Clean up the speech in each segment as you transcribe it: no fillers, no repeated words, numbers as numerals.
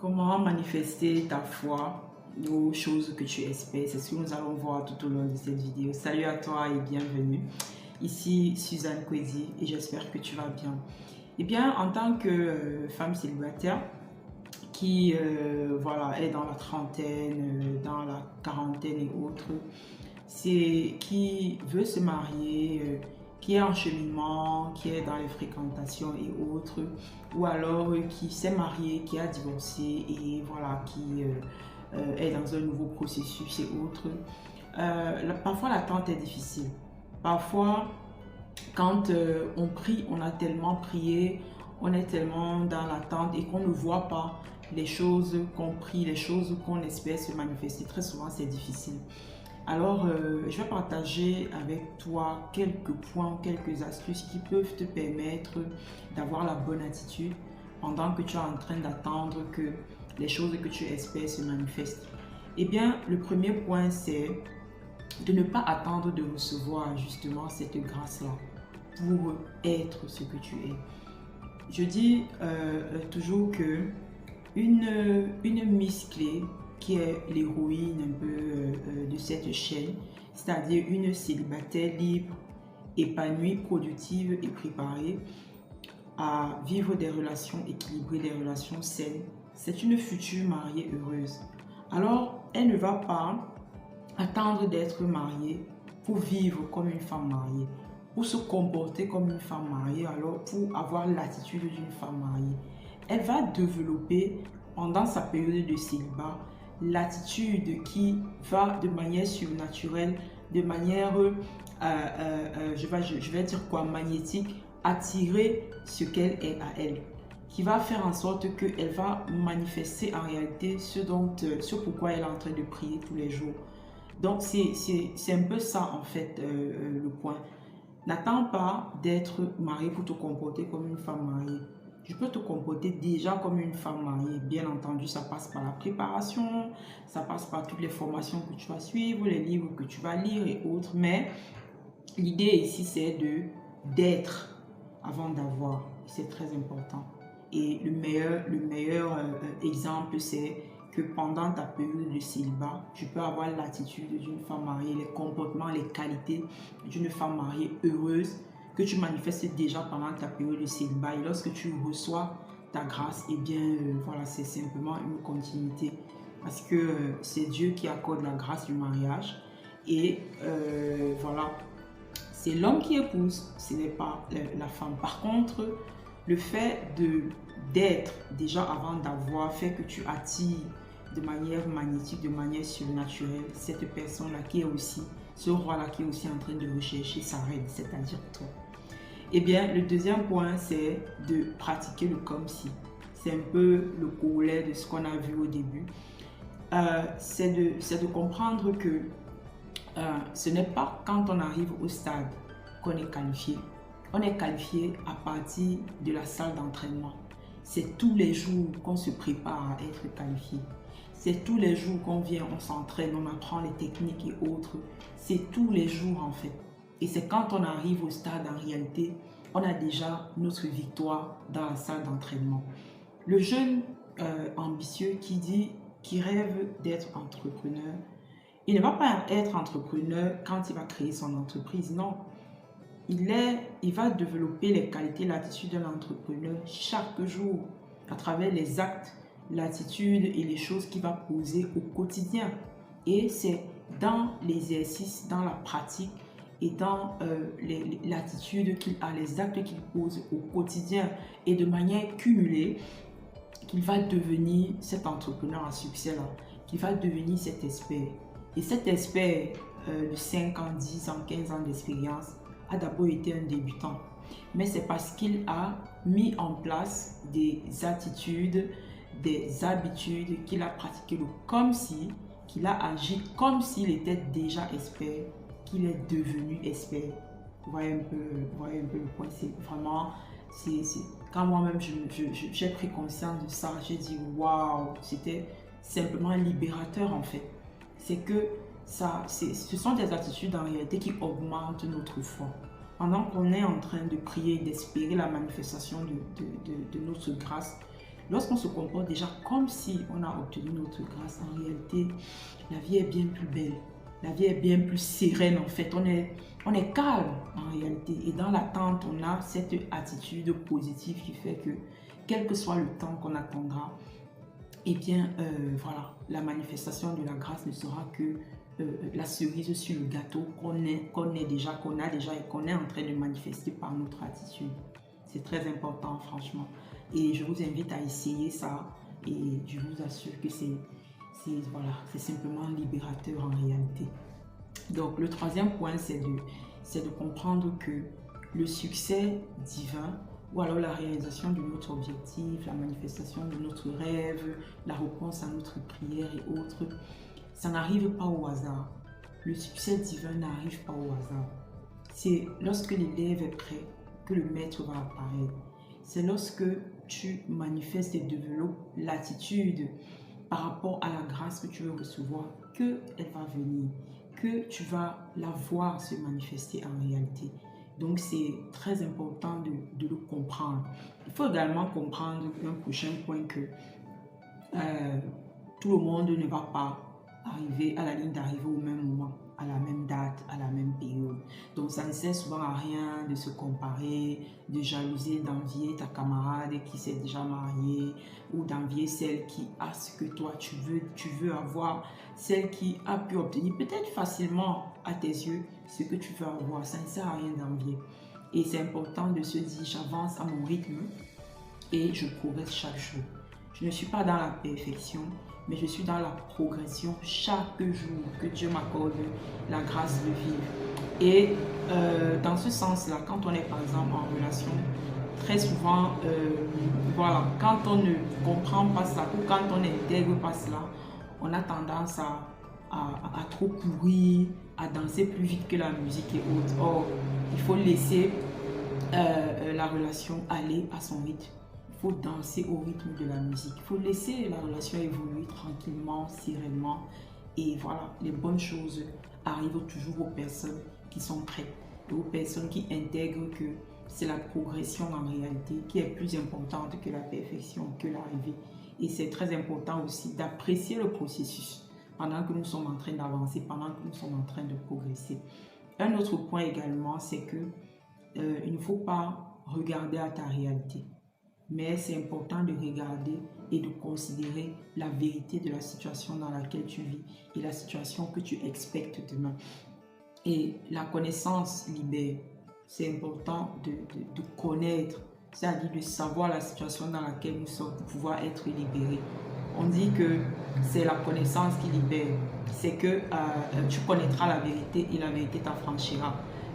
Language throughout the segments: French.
Comment manifester ta foi aux choses que tu espères? C'est ce que nous allons voir tout au long de cette vidéo. Salut à toi et bienvenue. Ici Suzanne Kwesi et j'espère que tu vas bien. Eh bien, en tant que femme célibataire qui voilà, est dans la trentaine, dans la quarantaine et autres, c'est qui veut se marier, qui est en cheminement, qui est dans les fréquentations et autres, ou alors qui s'est marié, qui a divorcé et voilà, qui est dans un nouveau processus et autres. Parfois l'attente est difficile. Parfois, quand on prie, on a tellement prié, on est tellement dans l'attente et qu'on ne voit pas les choses qu'on prie, les choses qu'on espère se manifester. Très souvent, c'est difficile. Alors, je vais partager avec toi quelques points, quelques astuces qui peuvent te permettre d'avoir la bonne attitude pendant que tu es en train d'attendre que les choses que tu espères se manifestent. Eh bien, le premier point, c'est de ne pas attendre de recevoir justement cette grâce-là pour être ce que tu es. Je dis toujours que une Miss Clé qui est l'héroïne un peu de cette chaîne, c'est-à-dire une célibataire libre, épanouie, productive et préparée à vivre des relations équilibrées, des relations saines. C'est une future mariée heureuse. Alors, elle ne va pas attendre d'être mariée pour vivre comme une femme mariée, pour se comporter comme une femme mariée, alors pour avoir l'attitude d'une femme mariée. Elle va développer pendant sa période de célibat l'attitude qui va de manière surnaturelle, de manière, je vais dire quoi, magnétique, attirer ce qu'elle est à elle, qui va faire en sorte qu'elle va manifester en réalité ce pourquoi elle est en train de prier tous les jours. Donc c'est un peu ça en fait le point. N'attends pas d'être marié pour te comporter comme une femme mariée. Tu peux te comporter déjà comme une femme mariée. Bien entendu, ça passe par la préparation, ça passe par toutes les formations que tu vas suivre, les livres que tu vas lire et autres. Mais l'idée ici, c'est d'être avant d'avoir. C'est très important. Et le meilleur exemple, c'est que pendant ta période de célibat, tu peux avoir l'attitude d'une femme mariée, les comportements, les qualités d'une femme mariée heureuse que tu manifestes déjà pendant ta période de célibat. Et lorsque tu reçois ta grâce, eh bien, voilà, c'est simplement une continuité. Parce que c'est Dieu qui accorde la grâce du mariage. Et voilà, c'est l'homme qui épouse, ce n'est pas la femme. Par contre, le fait d'être déjà avant d'avoir fait que tu attires de manière magnétique, de manière surnaturelle, cette personne-là qui est aussi, ce roi-là qui est aussi en train de rechercher sa reine, c'est-à-dire toi. Eh bien, le deuxième point, c'est de pratiquer le comme si. C'est un peu le corollaire de ce qu'on a vu au début. C'est de comprendre que ce n'est pas quand on arrive au stade qu'on est qualifié. On est qualifié à partir de la salle d'entraînement. C'est tous les jours qu'on se prépare à être qualifié. C'est tous les jours qu'on vient, on s'entraîne, on apprend les techniques et autres. C'est tous les jours en fait. Et c'est quand on arrive au stade, en réalité, on a déjà notre victoire dans la salle d'entraînement. Le jeune ambitieux qui rêve d'être entrepreneur, il ne va pas être entrepreneur quand il va créer son entreprise, non. Il va développer les qualités, l'attitude d'un entrepreneur chaque jour à travers les actes, l'attitude et les choses qu'il va poser au quotidien. Et c'est dans l'exercice, dans la pratique et dans l'attitude qu'il a, les actes qu'il pose au quotidien et de manière cumulée qu'il va devenir cet entrepreneur à succès-là, qu'il va devenir cet expert. Et cet expert de 5 ans, 10 ans, 15 ans d'expérience a d'abord été un débutant. Mais c'est parce qu'il a mis en place des attitudes, des habitudes, qu'il a pratiqué le comme si, qu'il a agi comme s'il était déjà expert, qu'il est devenu expert. Vous voyez un peu le point. C'est vraiment, quand moi-même j'ai pris conscience de ça, j'ai dit waouh, c'était simplement libérateur en fait. C'est que ce sont des attitudes en réalité qui augmentent notre foi. Pendant qu'on est en train de prier, d'espérer la manifestation de notre grâce, Lorsqu'on se comporte déjà comme si on a obtenu notre grâce, en réalité, la vie est bien plus belle. La vie est bien plus sereine en fait. On est calme en réalité. Et dans l'attente, on a cette attitude positive qui fait que quel que soit le temps qu'on attendra, eh bien voilà, la manifestation de la grâce ne sera que la cerise sur le gâteau qu'on a déjà et qu'on est en train de manifester par notre attitude. C'est très important franchement. Et je vous invite à essayer ça et je vous assure que voilà, c'est simplement libérateur en réalité. Donc le troisième point, c'est de comprendre que le succès divin ou alors la réalisation de notre objectif, la manifestation de notre rêve, la réponse à notre prière et autres, ça n'arrive pas au hasard. Le succès divin n'arrive pas au hasard. C'est lorsque l'élève est prêt que le maître va apparaître. C'est lorsque tu manifestes et développes l'attitude par rapport à la grâce que tu veux recevoir, qu'elle va venir, que tu vas la voir se manifester en réalité. Donc c'est très important de le comprendre. Il faut également comprendre un prochain point que tout le monde ne va pas arriver à la ligne d'arrivée au même moment, à la même date, à la même période. Donc ça ne sert souvent à rien de se comparer, de jalouser, d'envier ta camarade qui s'est déjà mariée ou d'envier celle qui a ce que toi tu veux avoir, celle qui a pu obtenir peut-être facilement à tes yeux ce que tu veux avoir. Ça ne sert à rien d'envier. Et c'est important de se dire j'avance à mon rythme et je progresse chaque jour. Je ne suis pas dans la perfection, mais je suis dans la progression chaque jour que Dieu m'accorde la grâce de vivre. Et dans ce sens-là, quand on est par exemple en relation, très souvent, voilà, quand on ne comprend pas ça ou quand on n'intègre pas cela, on a tendance à trop courir, à danser plus vite que la musique et autres. Or, il faut laisser la relation aller à son rythme. Il faut danser au rythme de la musique. Il faut laisser la relation évoluer tranquillement, sereinement. Et voilà, les bonnes choses arrivent toujours aux personnes qui sont prêtes, aux personnes qui intègrent que c'est la progression en réalité qui est plus importante que la perfection, que l'arrivée. Et c'est très important aussi d'apprécier le processus pendant que nous sommes en train d'avancer, pendant que nous sommes en train de progresser. Un autre point également, c'est que il ne faut pas regarder à ta réalité. Mais c'est important de regarder et de considérer la vérité de la situation dans laquelle tu vis et la situation que tu expectes demain. Et la connaissance libère. C'est important de connaître, c'est-à-dire de savoir la situation dans laquelle nous sommes pour pouvoir être libérés. On dit que c'est la connaissance qui libère. C'est que tu connaîtras la vérité et la vérité t'affranchira.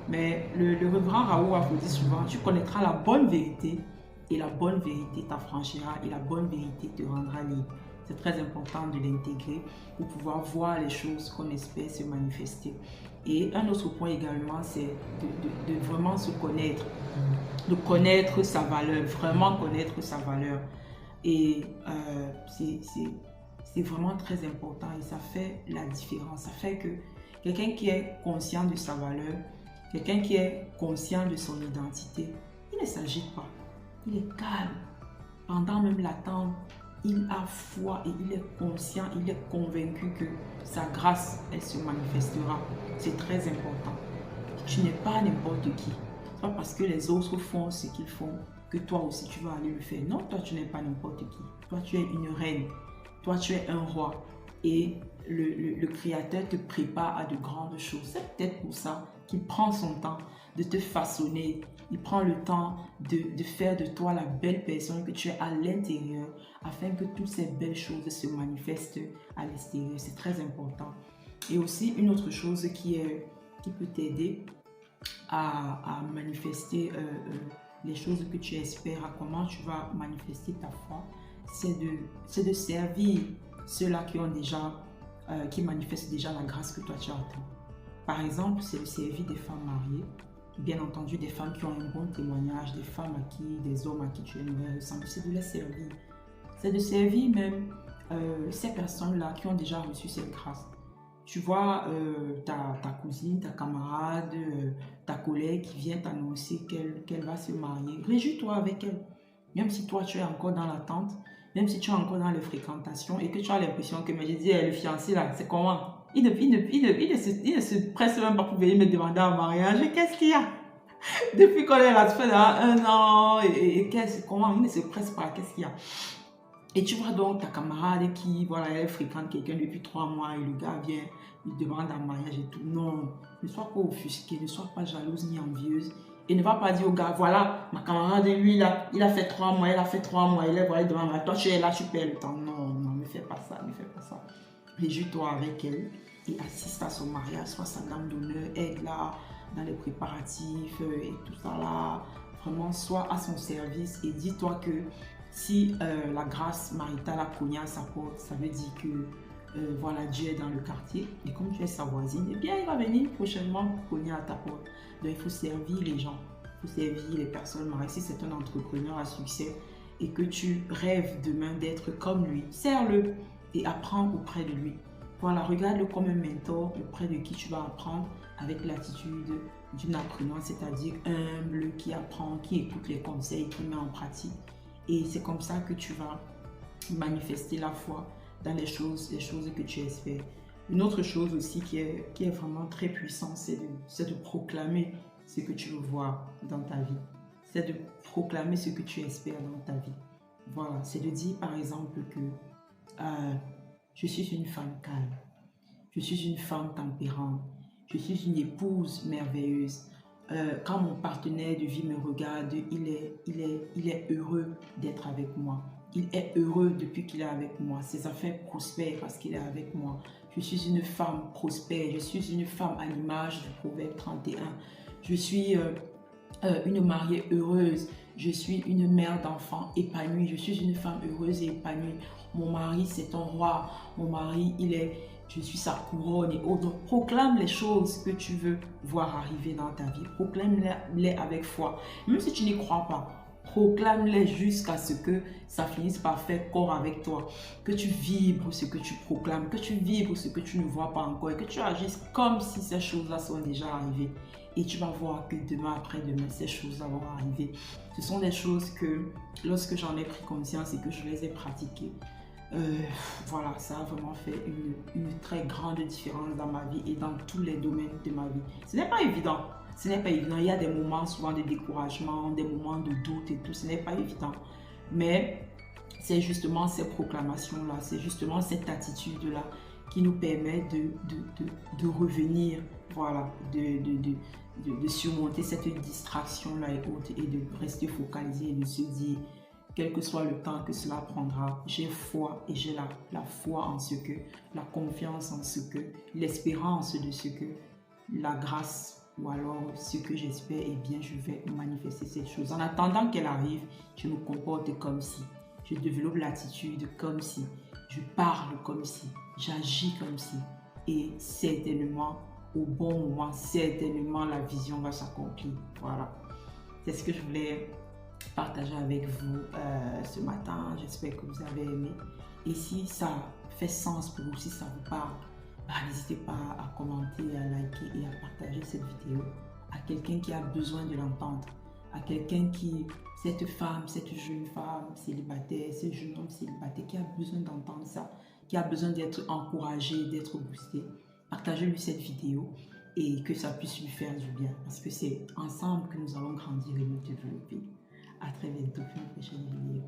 Mais le révérend Raoult dit souvent, tu connaîtras la bonne vérité et la bonne vérité t'affranchira et la bonne vérité te rendra libre. C'est très important de l'intégrer pour pouvoir voir les choses qu'on espère se manifester. Et un autre point également, c'est de vraiment se connaître, de connaître sa valeur, vraiment connaître sa valeur. Et c'est vraiment très important et ça fait la différence. Ça fait que quelqu'un qui est conscient de sa valeur, quelqu'un qui est conscient de son identité, il ne s'agite pas. Il est calme. Pendant même l'attente, il a foi et il est conscient, il est convaincu que sa grâce, elle se manifestera. C'est très important. Tu n'es pas n'importe qui. Ce n'est pas parce que les autres font ce qu'ils font que toi aussi tu vas aller le faire. Non, toi tu n'es pas n'importe qui. Toi tu es une reine. Toi tu es un roi. Et le Créateur te prépare à de grandes choses. C'est peut-être pour ça qu'il prend son temps de te façonner. Il prend le temps de faire de toi la belle personne que tu es à l'intérieur afin que toutes ces belles choses se manifestent à l'extérieur. C'est très important. Et aussi une autre chose qui peut t'aider à manifester les choses que tu espères, à comment tu vas manifester ta foi, c'est de servir ceux-là qui manifestent déjà la grâce que toi tu as attends. Par exemple, c'est de servir des femmes mariées, bien entendu des femmes qui ont un bon témoignage, des hommes à qui tu aimerais ressembler, c'est de les servir. C'est de servir même ces personnes-là qui ont déjà reçu cette grâce. Tu vois ta cousine, ta camarade, ta collègue qui vient t'annoncer qu'elle va se marier. Réjouis-toi avec elle. Même si toi tu es encore dans l'attente, même si tu es encore dans les fréquentations et que tu as l'impression que, mais je dis, le fiancé là, c'est comment? Il ne se presse même pas pour venir me demander en mariage. Qu'est-ce qu'il y a? Depuis qu'on est là, ça fait là, 1 an, comment? Il ne se presse pas, qu'est-ce qu'il y a? Et tu vois donc ta camarade qui, voilà, elle fréquente quelqu'un depuis 3 mois et le gars vient, il demande en mariage et tout. Non, ne sois pas offusquée, ne sois pas jalouse ni envieuse. Et ne va pas dire au gars, voilà, ma camarade, lui, là, il a fait 3 mois, elle a fait 3 mois, elle est voilà, devant moi. Toi, tu es là, tu perds le temps. Non, non, ne fais pas ça, ne fais pas ça. Réjouis-toi avec elle et assiste à son mariage, sois sa dame d'honneur, aide-la dans les préparatifs et tout ça là. Vraiment, sois à son service et dis-toi que si la grâce maritale a cogné à sa porte, ça veut dire que voilà, Dieu est dans le quartier et comme tu es sa voisine, eh bien il va venir prochainement cogner à ta porte. Donc il faut servir les gens, il faut servir les personnes mariées. Si c'est un entrepreneur à succès et que tu rêves demain d'être comme lui, sers-le et apprends auprès de lui. Voilà, regarde-le comme un mentor auprès de qui tu vas apprendre avec l'attitude d'une apprenante, c'est-à-dire humble, qui apprend, qui écoute les conseils, qui met en pratique. Et c'est comme ça que tu vas manifester la foi dans les choses que tu espères. Une autre chose aussi qui est vraiment très puissante, c'est de proclamer ce que tu veux voir dans ta vie. C'est de proclamer ce que tu espères dans ta vie. Voilà, c'est de dire par exemple que je suis une femme calme, je suis une femme tempérante, je suis une épouse merveilleuse. Quand mon partenaire de vie me regarde, il est heureux d'être avec moi. Il est heureux depuis qu'il est avec moi. Ses affaires prospèrent parce qu'il est avec moi. Je suis une femme prospère. Je suis une femme à l'image du Proverbe 31. Je suis une mariée heureuse. Je suis une mère d'enfants épanouie. Je suis une femme heureuse et épanouie. Mon mari, c'est un roi. Mon mari, je suis sa couronne et autres. Donc, proclame les choses que tu veux voir arriver dans ta vie. Proclame-les avec foi. Même si tu n'y crois pas, proclame-les jusqu'à ce que ça finisse par faire corps avec toi. Que tu vibres ce que tu proclames, que tu vibres ce que tu ne vois pas encore et que tu agisses comme si ces choses-là sont déjà arrivées. Et tu vas voir que demain après-demain, ces choses-là vont arriver. Ce sont des choses que, lorsque j'en ai pris conscience et que je les ai pratiquées, voilà, ça a vraiment fait une très grande différence dans ma vie et dans tous les domaines de ma vie. Ce n'est pas évident. Ce n'est pas évident. Il y a des moments souvent de découragement, des moments de doute et tout. Ce n'est pas évident. Mais c'est justement ces proclamations-là, c'est justement cette attitude-là qui nous permet de revenir, voilà, de surmonter cette distraction-là et autres et de rester focalisé et de se dire, quel que soit le temps que cela prendra, j'ai foi et j'ai la foi en ce que, la confiance en ce que, l'espérance de ce que, la grâce ou alors ce que j'espère, eh bien je vais manifester cette chose. En attendant qu'elle arrive, je me comporte comme si, je développe l'attitude comme si, je parle comme si, j'agis comme si et certainement au bon moment, certainement la vision va s'accomplir. Voilà, c'est ce que je voulais partager avec vous ce matin. J'espère que vous avez aimé. Et si ça fait sens pour vous, si ça vous parle, n'hésitez pas à commenter, à liker et à partager cette vidéo à quelqu'un qui a besoin de l'entendre, à quelqu'un cette femme, cette jeune femme célibataire, ce jeune homme célibataire qui a besoin d'entendre ça, qui a besoin d'être encouragé, d'être boosté. Partagez-lui cette vidéo et que ça puisse lui faire du bien parce que c'est ensemble que nous allons grandir et nous développer. À très bientôt pour une prochaine vidéo.